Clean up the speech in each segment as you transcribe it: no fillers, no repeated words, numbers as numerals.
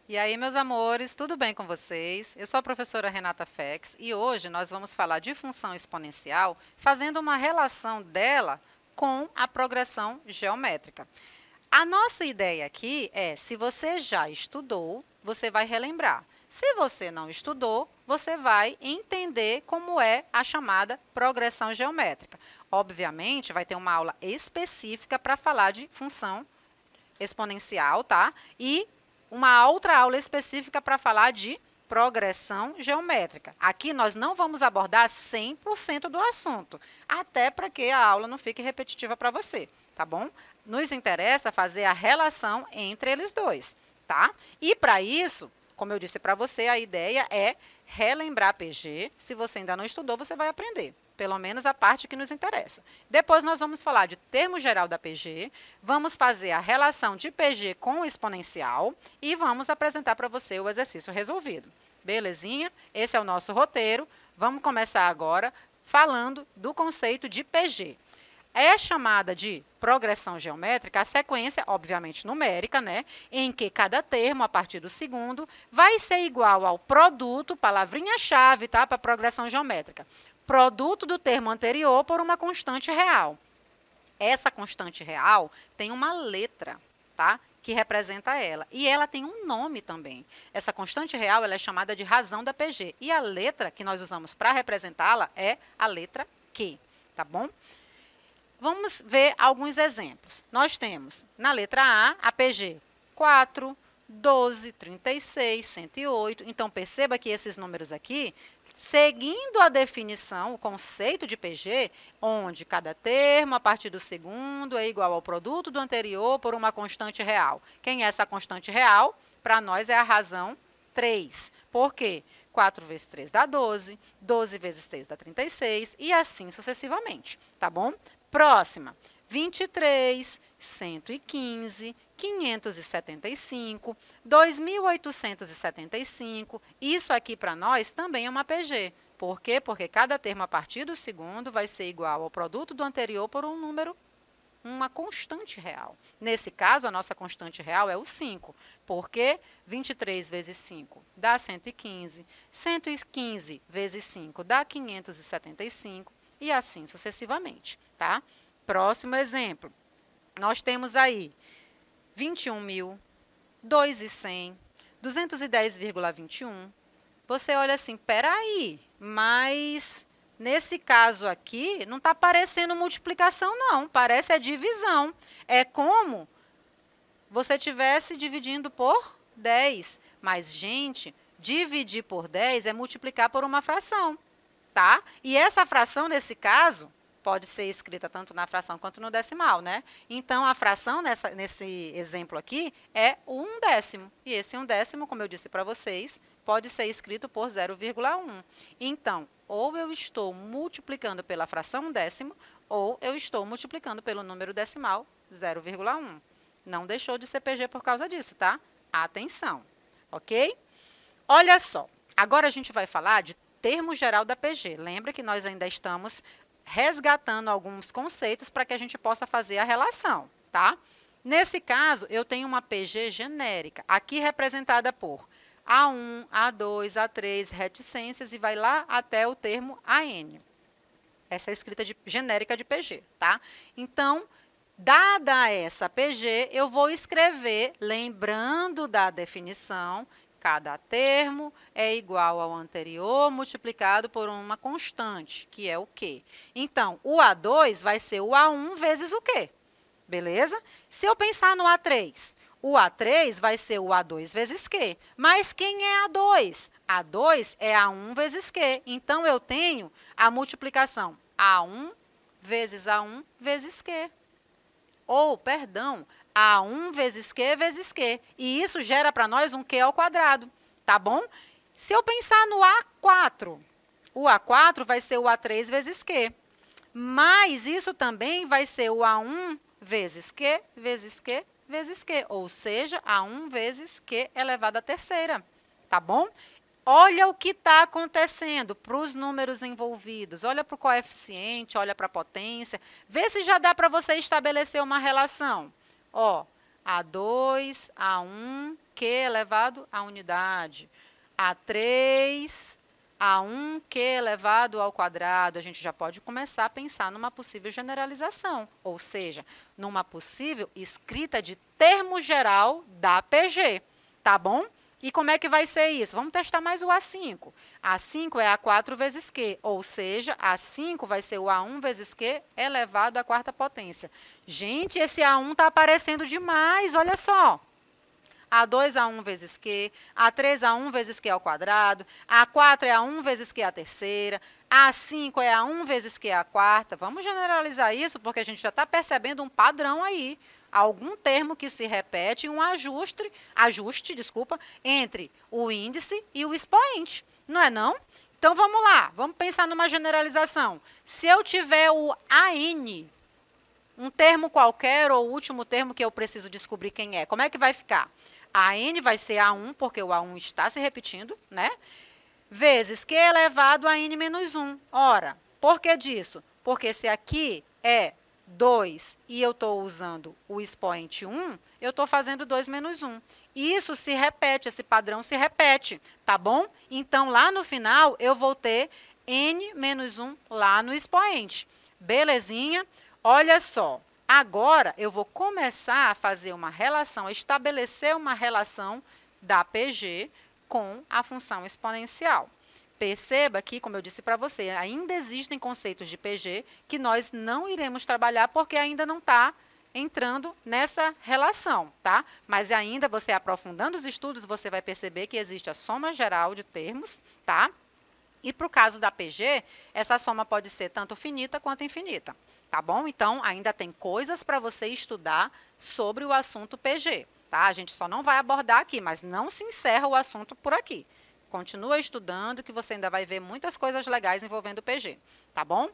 E aí, meus amores, tudo bem com vocês? Eu sou a professora Renata Fex e hoje nós vamos falar de função exponencial fazendo uma relação dela com a progressão geométrica. A nossa ideia aqui é, se você já estudou, você vai relembrar. Se você não estudou, você vai entender como é a chamada progressão geométrica. Obviamente, vai ter uma aula específica para falar de função exponencial, tá? E uma outra aula específica para falar de progressão geométrica. Aqui nós não vamos abordar 100% do assunto, até para que a aula não fique repetitiva para você, tá bom? Nos interessa fazer a relação entre eles dois, tá? E para isso, como eu disse para você, a ideia é relembrar PG. Se você ainda não estudou, você vai aprender. Pelo menos a parte que nos interessa. Depois nós vamos falar de termo geral da PG, vamos fazer a relação de PG com o exponencial e vamos apresentar para você o exercício resolvido. Belezinha? Esse é o nosso roteiro. Vamos começar agora falando do conceito de PG. É chamada de progressão geométrica a sequência, obviamente numérica, né, em que cada termo, a partir do segundo, vai ser igual ao produto, palavrinha-chave, tá, para progressão geométrica. Produto do termo anterior por uma constante real. Essa constante real tem uma letra, tá, que representa ela. E ela tem um nome também. Essa constante real ela é chamada de razão da PG. E a letra que nós usamos para representá-la é a letra Q, tá bom? Vamos ver alguns exemplos. Nós temos na letra A PG 4, 12, 36, 108. Então, perceba que esses números aqui, seguindo a definição, o conceito de PG, onde cada termo, a partir do segundo, é igual ao produto do anterior por uma constante real. Quem é essa constante real? Para nós é a razão 3. Por quê? 4 vezes 3 dá 12, 12 vezes 3 dá 36 e assim sucessivamente, tá bom? Próxima, 23, 115, 575, 2.875. Isso aqui para nós também é uma PG. Por quê? Porque cada termo a partir do segundo vai ser igual ao produto do anterior por um número, uma constante real. Nesse caso, a nossa constante real é o 5. Porque 23 vezes 5 dá 115, 115 vezes 5 dá 575 e assim sucessivamente, tá? Próximo exemplo. Nós temos aí 21.000, 2.100, 210,21. Você olha assim, peraí, mas nesse caso aqui não está aparecendo multiplicação não, parece a divisão. É como você estivesse dividindo por 10. Mas, gente, dividir por 10 é multiplicar por uma fração, tá? E essa fração, nesse caso, pode ser escrita tanto na fração quanto no decimal, né? Então, a fração nesse exemplo aqui é o 1/10. E esse 1/10, como eu disse para vocês, pode ser escrito por 0,1. Então, ou eu estou multiplicando pela fração 1/10, ou eu estou multiplicando pelo número decimal 0,1. Não deixou de ser PG por causa disso, tá? Atenção, ok? Olha só, agora a gente vai falar de termo geral da PG. Lembra que nós ainda estamos resgatando alguns conceitos para que a gente possa fazer a relação, tá? Nesse caso, eu tenho uma PG genérica, aqui representada por A1, A2, A3, reticências e vai lá até o termo AN. Essa é a escrita genérica de PG, tá? Então, dada essa PG, eu vou escrever, lembrando da definição, cada termo é igual ao anterior multiplicado por uma constante, que é o Q. Então, o A2 vai ser o A1 vezes o Q. Beleza? Se eu pensar no A3, o A3 vai ser o A2 vezes Q. Mas quem é A2? A2 é A1 vezes Q. Então, eu tenho a multiplicação A1 vezes A1 vezes Q. Ou, perdão, A1 vezes Q vezes Q. E isso gera para nós um Q ao quadrado, tá bom? Se eu pensar no A4, o A4 vai ser o A3 vezes Q. Mas isso também vai ser o A1 vezes Q vezes Q vezes Q. Ou seja, A1 vezes Q elevado à terceira, tá bom? olha o que está acontecendo para os números envolvidos. Olha para o coeficiente, olha para a potência. Vê se já dá para você estabelecer uma relação. Ó, A2, A1, Q elevado à unidade. A3, A1, Q elevado ao quadrado. A gente já pode começar a pensar numa possível generalização, ou seja, numa possível escrita de termo geral da PG, tá bom? E como é que vai ser isso? Vamos testar mais o A5. A5 é A4 vezes Q, ou seja, A5 vai ser o A1 vezes Q elevado à quarta potência. Gente, esse A1 está aparecendo demais, olha só. A2 A1 vezes Q, A3 A1 vezes Q ao quadrado, A4 é A1 vezes Q à terceira, A5 é A1 vezes Q à quarta. Vamos generalizar isso porque a gente já está percebendo um padrão aí. Algum termo que se repete, um ajuste, entre o índice e o expoente, não é não? Então, vamos lá, vamos pensar numa generalização. Se eu tiver o AN, um termo qualquer ou o último termo que eu preciso descobrir quem é, como é que vai ficar? A N vai ser A1, porque o A1 está se repetindo, né? Vezes Q elevado a N menos 1. Ora, por que disso? Porque se aqui é 2 e eu estou usando o expoente 1, eu estou fazendo 2 menos 1. Isso se repete, esse padrão se repete, tá bom? Então, lá no final, eu vou ter N menos 1 lá no expoente. Belezinha? Olha só, agora eu vou começar a fazer uma relação, a estabelecer uma relação da PG com a função exponencial. Perceba que, como eu disse para você, ainda existem conceitos de PG que nós não iremos trabalhar porque ainda não está entrando nessa relação, tá? Mas ainda você aprofundando os estudos, você vai perceber que existe a soma geral de termos, tá? E para o caso da PG, essa soma pode ser tanto finita quanto infinita, tá bom? Então, ainda tem coisas para você estudar sobre o assunto PG, tá? A gente só não vai abordar aqui, mas não se encerra o assunto por aqui. Continua estudando que você ainda vai ver muitas coisas legais envolvendo o PG, tá bom?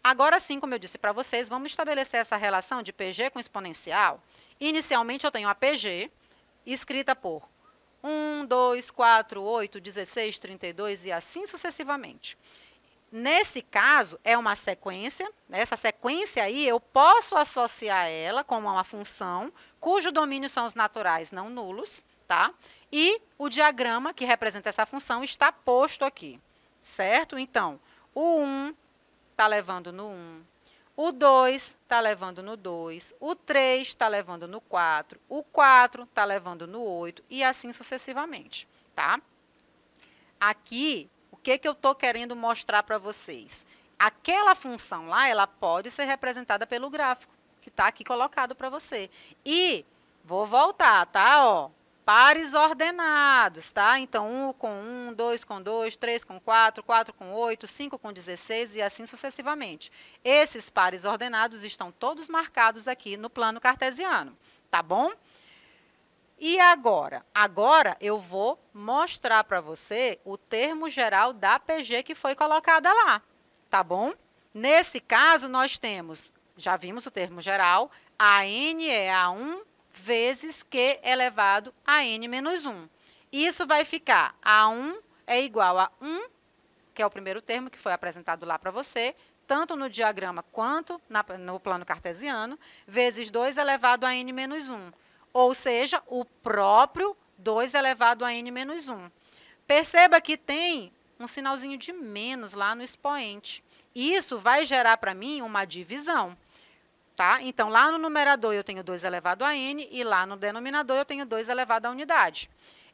Agora sim, como eu disse para vocês, vamos estabelecer essa relação de PG com exponencial. Inicialmente, eu tenho a PG, escrita por 1, 2, 4, 8, 16, 32 e assim sucessivamente. Nesse caso, é uma sequência, essa sequência aí eu posso associar ela como uma função cujo domínio são os naturais não nulos, tá? E o diagrama que representa essa função está posto aqui, certo? Então, o 1 está levando no 1, o 2 está levando no 2, o 3 está levando no 4, o 4 está levando no 8 e assim sucessivamente, tá? Aqui, o que eu estou querendo mostrar para vocês? Aquela função lá, ela pode ser representada pelo gráfico, que está aqui colocado para você. E vou voltar, tá? Ó, pares ordenados, tá? Então, 1 com 1, 2 com 2, 3 com 4, 4 com 8, 5 com 16 e assim sucessivamente. Esses pares ordenados estão todos marcados aqui no plano cartesiano, tá bom? E agora? Agora eu vou mostrar para você o termo geral da PG que foi colocada lá, tá bom? Nesse caso, nós temos, já vimos o termo geral, AN é A1 vezes Q elevado a N menos 1. Isso vai ficar, A1 é igual a 1, que é o primeiro termo que foi apresentado lá para você, tanto no diagrama quanto no plano cartesiano, vezes 2 elevado a N menos 1. Ou seja, o próprio 2 elevado a N menos 1. Perceba que tem um sinalzinho de menos lá no expoente. Isso vai gerar para mim uma divisão. Tá? Então, lá no numerador eu tenho 2 elevado a N e lá no denominador eu tenho 2 elevado à unidade.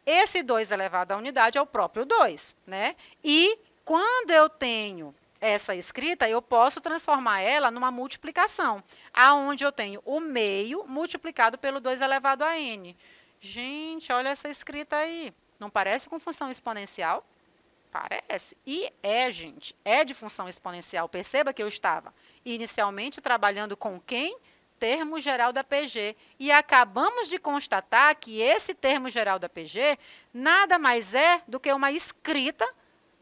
Esse 2 elevado à unidade é o próprio 2, né? E quando eu tenho essa escrita, eu posso transformar ela numa multiplicação, aonde eu tenho o meio multiplicado pelo 2 elevado a N. Gente, olha essa escrita aí. Não parece com função exponencial? Parece. E é, gente, é de função exponencial. Perceba que eu estava inicialmente trabalhando com quem? Termo geral da PG. E acabamos de constatar que esse termo geral da PG nada mais é do que uma escrita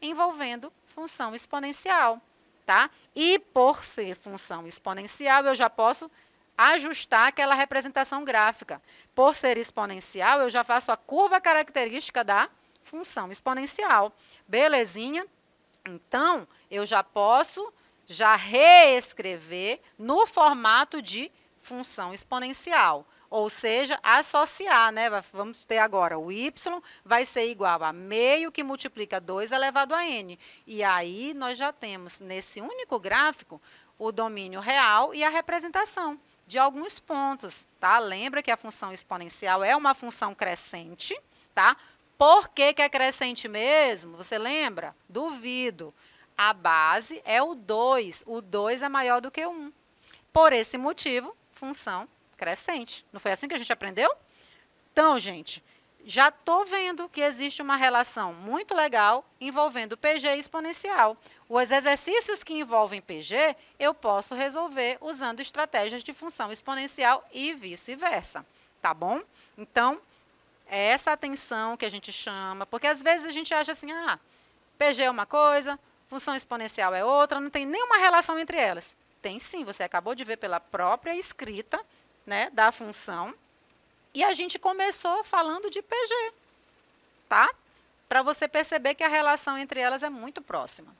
envolvendo função exponencial, tá? E por ser função exponencial, eu já posso ajustar aquela representação gráfica. Por ser exponencial, eu já faço a curva característica da função exponencial. Belezinha? Então, eu já posso reescrever no formato de função exponencial. Ou seja, associar, né? Vamos ter agora o y vai ser igual a meio que multiplica 2 elevado a n. E aí nós já temos nesse único gráfico o domínio real e a representação de alguns pontos, tá? Lembra que a função exponencial é uma função crescente, tá? Por que que é crescente mesmo? Você lembra? Duvido. A base é o 2. O 2 é maior do que o 1. Por esse motivo, função crescente. Não foi assim que a gente aprendeu? Então, gente, já estou vendo que existe uma relação muito legal envolvendo PG e exponencial. Os exercícios que envolvem PG, eu posso resolver usando estratégias de função exponencial e vice-versa, tá bom? Então, é essa atenção que a gente chama, porque às vezes a gente acha assim, PG é uma coisa, função exponencial é outra, não tem nenhuma relação entre elas. Tem sim, você acabou de ver pela própria escrita, né, da função, e a gente começou falando de PG, tá? Para você perceber que a relação entre elas é muito próxima.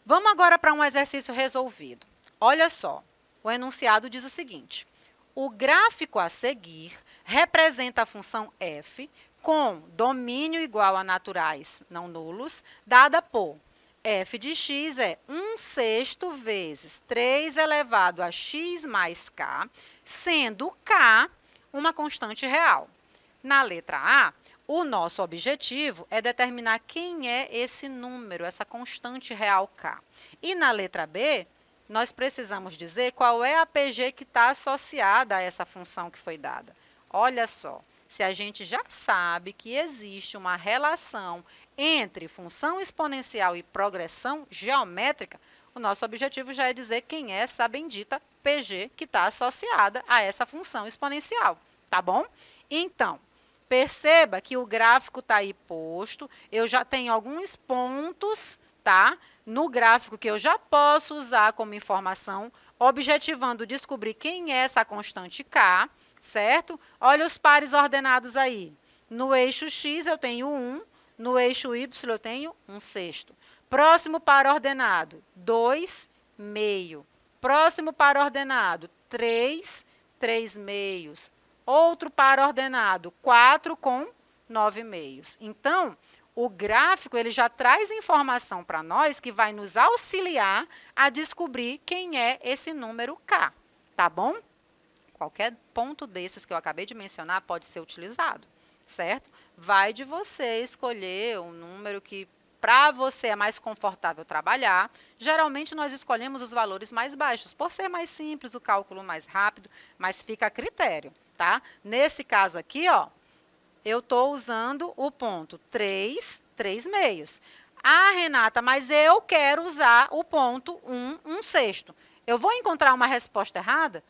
Vamos agora para um exercício resolvido. Olha só, o enunciado diz o seguinte: o gráfico a seguir representa a função f com domínio igual a naturais não nulos, dada por f de x é 1/6 vezes 3 elevado a x mais k, sendo k uma constante real. Na letra A, o nosso objetivo é determinar quem é esse número, essa constante real k. E na letra B, nós precisamos dizer qual é a PG que está associada a essa função que foi dada. Olha só, se a gente já sabe que existe uma relação entre função exponencial e progressão geométrica, o nosso objetivo já é dizer quem é essa bendita PG que está associada a essa função exponencial, tá bom? Então, perceba que o gráfico está aí posto, eu já tenho alguns pontos, tá? No gráfico que eu já posso usar como informação, objetivando descobrir quem é essa constante k, certo? Olha os pares ordenados aí. No eixo x eu tenho 1, no eixo y eu tenho 1/6. Próximo par ordenado, 2 meio. Próximo par ordenado, 3, 3 meios. Outro par ordenado, 4 com 9 meios. Então, o gráfico ele já traz informação para nós que vai nos auxiliar a descobrir quem é esse número k, tá bom? Qualquer ponto desses que eu acabei de mencionar pode ser utilizado, certo? Vai de você escolher um número que para você é mais confortável trabalhar. Geralmente nós escolhemos os valores mais baixos, por ser mais simples, o cálculo mais rápido, mas fica a critério, tá? Nesse caso aqui, ó, eu estou usando o ponto 3, 3 meios. Ah, Renata, mas eu quero usar o ponto 1, 1/6. Eu vou encontrar uma resposta errada?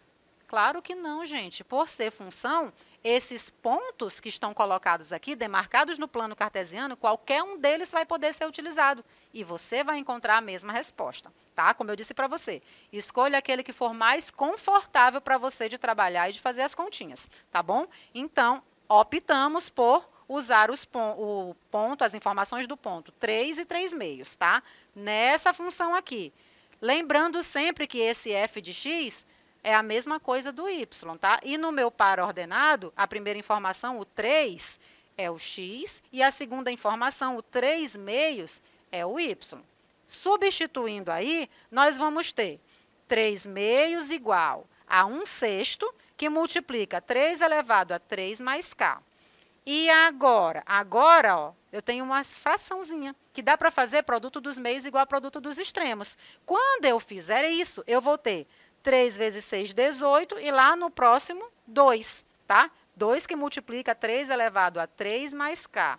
Claro que não, gente. Por ser função, esses pontos que estão colocados aqui, demarcados no plano cartesiano, qualquer um deles vai poder ser utilizado. E você vai encontrar a mesma resposta, tá? Como eu disse para você, escolha aquele que for mais confortável para você de trabalhar e de fazer as continhas, tá bom? Então, optamos por usar o ponto, as informações do ponto 3 e 3 meios, tá? Nessa função aqui. Lembrando sempre que esse f de x é a mesma coisa do y, tá? E no meu par ordenado, a primeira informação, o 3, é o x, e a segunda informação, o 3 meios, é o y. Substituindo aí, nós vamos ter 3 meios igual a 1/6, que multiplica 3 elevado a 3 mais k. E agora, ó, eu tenho uma fraçãozinha, que dá para fazer produto dos meios igual a produto dos extremos. Quando eu fizer isso, eu vou ter 3 vezes 6, 18, e lá no próximo, 2, tá? 2 que multiplica 3 elevado a 3 mais k.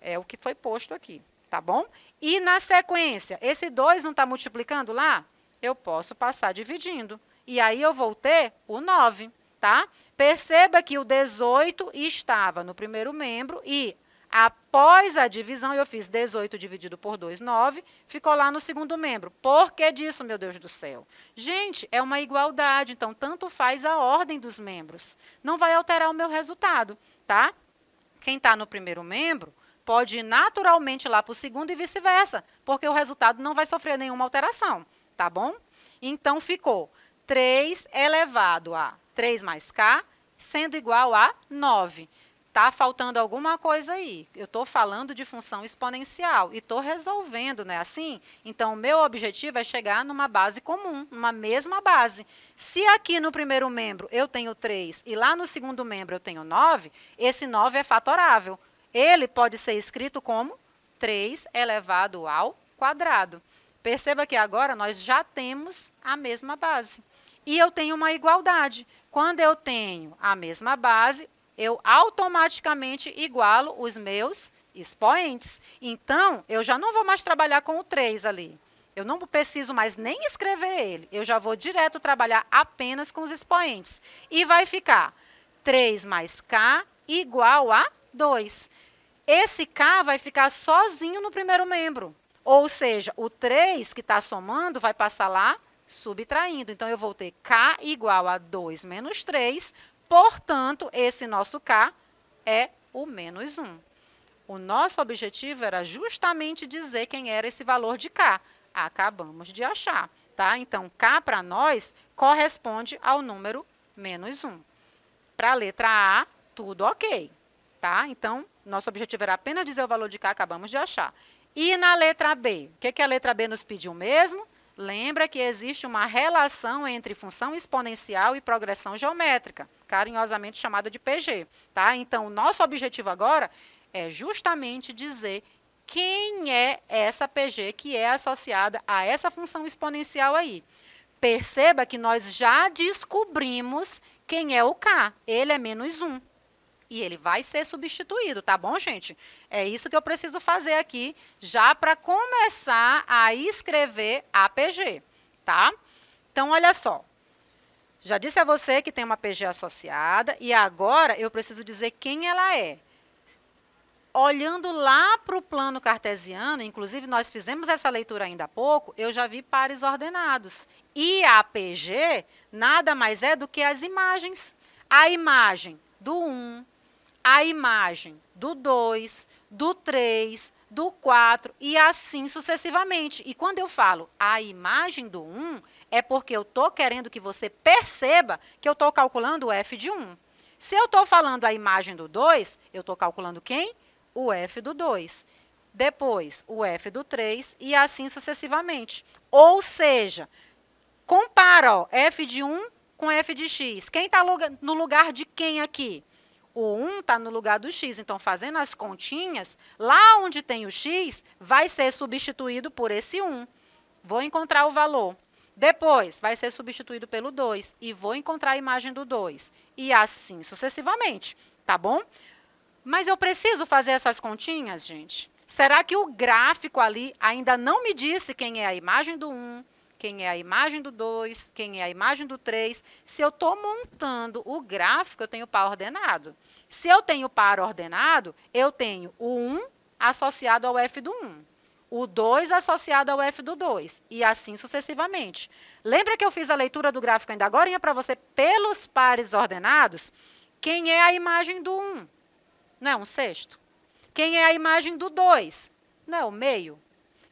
É o que foi posto aqui, tá bom? E na sequência, esse 2 não está multiplicando lá? Eu posso passar dividindo. E aí eu vou ter o 9, tá? Perceba que o 18 estava no primeiro membro e após a divisão, eu fiz 18 dividido por 2, 9, ficou lá no segundo membro. Por que disso, meu Deus do céu? Gente, é uma igualdade, então tanto faz a ordem dos membros. Não vai alterar o meu resultado, tá? quem está no primeiro membro pode ir naturalmente lá para o segundo e vice-versa, porque o resultado não vai sofrer nenhuma alteração, tá bom? Então, ficou 3 elevado a 3 mais k, sendo igual a 9. Está faltando alguma coisa aí. Eu estou falando de função exponencial e estou resolvendo, não é assim? Então, o meu objetivo é chegar numa base comum, numa mesma base. Se aqui no primeiro membro eu tenho 3 e lá no segundo membro eu tenho 9, esse 9 é fatorável. Ele pode ser escrito como 3 elevado ao quadrado. Perceba que agora nós já temos a mesma base. E eu tenho uma igualdade. Quando eu tenho a mesma base, eu automaticamente igualo os meus expoentes. Então, eu já não vou mais trabalhar com o 3 ali. Eu não preciso mais nem escrever ele. Eu já vou direto trabalhar apenas com os expoentes. E vai ficar 3 mais k igual a 2. Esse k vai ficar sozinho no primeiro membro. Ou seja, o 3 que está somando vai passar lá subtraindo. Então, eu vou ter k igual a 2 menos 3. Portanto, esse nosso k é o menos 1. O nosso objetivo era justamente dizer quem era esse valor de k. Acabamos de achar, tá? Então, k para nós corresponde ao número menos 1. Para a letra A, tudo ok, tá? Então, nosso objetivo era apenas dizer o valor de k, acabamos de achar. E na letra B? O que a letra B nos pediu mesmo? Lembra que existe uma relação entre função exponencial e progressão geométrica, carinhosamente chamada de PG. Tá? Então, o nosso objetivo agora é justamente dizer quem é essa PG que é associada a essa função exponencial aí. Perceba que nós já descobrimos quem é o K. Ele é menos 1. E ele vai ser substituído, tá bom, gente? É isso que eu preciso fazer aqui, já para começar a escrever a PG, tá? Então, olha só. Já disse a você que tem uma PG associada, e agora eu preciso dizer quem ela é. Olhando lá para o plano cartesiano, inclusive nós fizemos essa leitura ainda há pouco, eu já vi pares ordenados. E a PG nada mais é do que as imagens. A imagem do 1, a imagem do 2, do 3, do 4 e assim sucessivamente. E quando eu falo a imagem do 1, é porque eu estou querendo que você perceba que eu estou calculando o f de 1. Se eu estou falando a imagem do 2, eu estou calculando quem? O f do 2. Depois, o f do 3 e assim sucessivamente. Ou seja, compara ó, f de 1 com f de x. Quem está no lugar de quem aqui? O 1 está no lugar do x, então, fazendo as continhas, lá onde tem o x, vai ser substituído por esse 1. Vou encontrar o valor. Depois, vai ser substituído pelo 2, e vou encontrar a imagem do 2. E assim sucessivamente, tá bom? Mas eu preciso fazer essas continhas, gente? Será que o gráfico ali ainda não me disse quem é a imagem do 1, quem é a imagem do 2, quem é a imagem do 3. Se eu estou montando o gráfico, eu tenho par ordenado. Se eu tenho par ordenado, eu tenho o 1 associado ao f do 1, o 2 associado ao f do 2, e assim sucessivamente. Lembra que eu fiz a leitura do gráfico ainda agora para você, pelos pares ordenados? Quem é a imagem do 1? Não é um sexto? Quem é a imagem do 2? Não é o meio?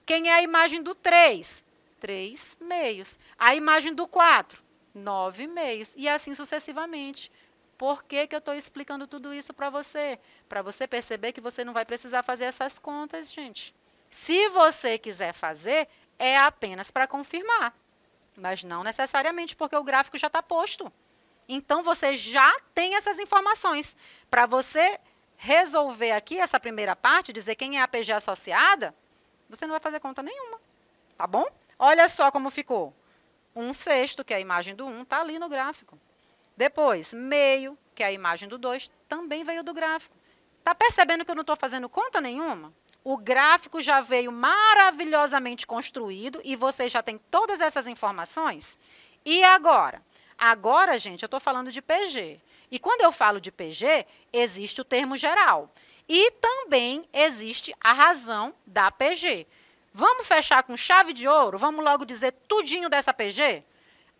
Quem é a imagem do 3? 3 meios. A imagem do 4, 9 meios. E assim sucessivamente. Por que eu estou explicando tudo isso para você? Para você perceber que você não vai precisar fazer essas contas, gente. Se você quiser fazer, é apenas para confirmar. Mas não necessariamente, porque o gráfico já está posto. Então, você já tem essas informações. Para você resolver aqui essa primeira parte, dizer quem é a PG associada, você não vai fazer conta nenhuma. Tá bom? Olha só como ficou. 1 sexto, que é a imagem do 1, está ali no gráfico. Depois, meio, que é a imagem do 2, também veio do gráfico. Está percebendo que eu não estou fazendo conta nenhuma? O gráfico já veio maravilhosamente construído e você já tem todas essas informações? E agora? Agora, gente, eu estou falando de PG. E quando eu falo de PG, existe o termo geral. E também existe a razão da PG. Vamos fechar com chave de ouro? Vamos logo dizer tudinho dessa PG?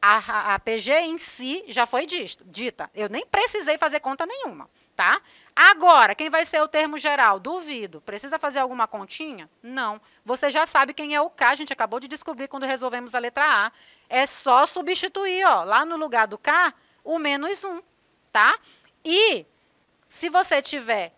A PG em si já foi dita. Eu nem precisei fazer conta nenhuma, tá? Agora, quem vai ser o termo geral? Duvido. Precisa fazer alguma continha? Não. Você já sabe quem é o K, a gente acabou de descobrir quando resolvemos a letra A. É só substituir, ó, lá no lugar do K, o menos 1, tá? E se você quiser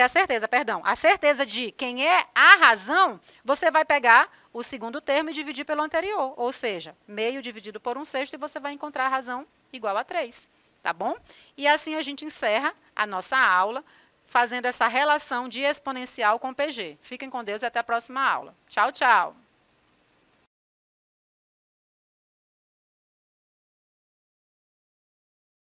a certeza de quem é a razão, você vai pegar o segundo termo e dividir pelo anterior, ou seja, meio dividido por 1/6 e você vai encontrar a razão igual a 3, tá bom? E assim a gente encerra a nossa aula fazendo essa relação de exponencial com PG. Fiquem com Deus e até a próxima aula. Tchau, tchau!